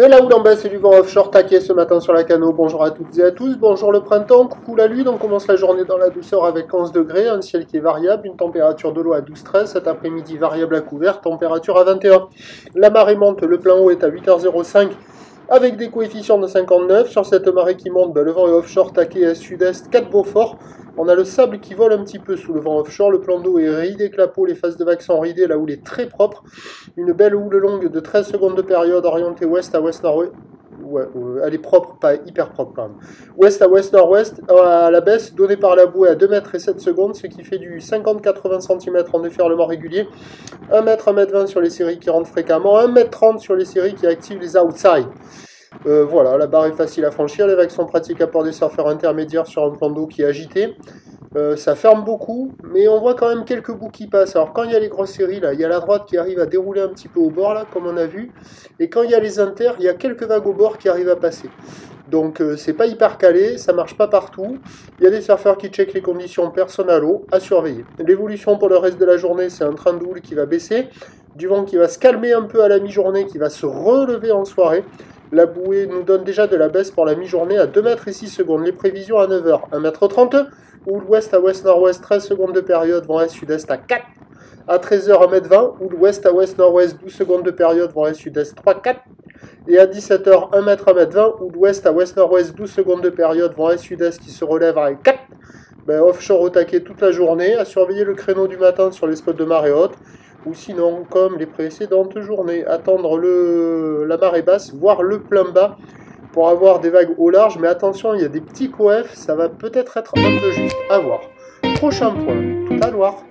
De la houle en baisse et du vent offshore taqué ce matin sur la Cano. Bonjour à toutes et à tous, bonjour le printemps, coucou la lune. On commence la journée dans la douceur avec 11 degrés, un ciel qui est variable, une température de l'eau à 12-13, cet après-midi variable à couvert, température à 21. La marée monte, le plein haut est à 8h05 avec des coefficients de 59. Sur cette marée qui monte, le vent est offshore taqué à sud-est, 4 Beaufort. On a le sable qui vole un petit peu sous le vent offshore, le plan d'eau est ridé clapot, les faces de vagues sont ridées, la houle est très propre. Une belle houle longue de 13 secondes de période orientée ouest à ouest-nord-ouest. Ouais, elle est propre, pas hyper propre quand même. Ouest à ouest-nord-ouest, à la baisse, donnée par la bouée à 2 mètres et 7 secondes, ce qui fait du 50-80 cm en déferlement régulier, 1 mètre, 1 mètre 20 sur les séries qui rentrent fréquemment, 1 mètre 30 sur les séries qui activent les outside. Voilà, la barre est facile à franchir, les vagues sont pratiques à port des surfeurs intermédiaires sur un plan d'eau qui est agité. Ça ferme beaucoup, mais on voit quand même quelques bouts qui passent. Alors quand il y a les grosses séries, là, il y a la droite qui arrive à dérouler un petit peu au bord, là, comme on a vu. Et quand il y a les inters, il y a quelques vagues au bord qui arrivent à passer. Donc c'est pas hyper calé, ça marche pas partout. Il y a des surfeurs qui checkent les conditions personne à l'eau, à surveiller. L'évolution pour le reste de la journée, c'est un train de houle qui va baisser, du vent qui va se calmer un peu à la mi-journée, qui va se relever en soirée. La bouée nous donne déjà de la baisse pour la mi-journée à 2 mètres et 6 secondes. Les prévisions à 9h, 1 mètre 30. Houle ouest à ouest-nord-ouest, 13 secondes de période, vent est-sud-est à 4. À 13h, 1 mètre 20. Houle ouest à ouest-nord-ouest, 12 secondes de période, vent est-sud-est 3, 4. Et à 17h, 1 mètre, 1 mètre 20. Houle ouest à ouest-nord-ouest, 12 secondes de période, vent est-sud-est qui se relève à 4. Offshore au taquet toute la journée. À surveiller le créneau du matin sur les spots de marée haute. Ou sinon, comme les précédentes journées, attendre la marée basse, voire le plein bas pour avoir des vagues au large. Mais attention, il y a des petits coefs, ça va peut-être être un peu juste. À voir. Prochain point, tout à Loire.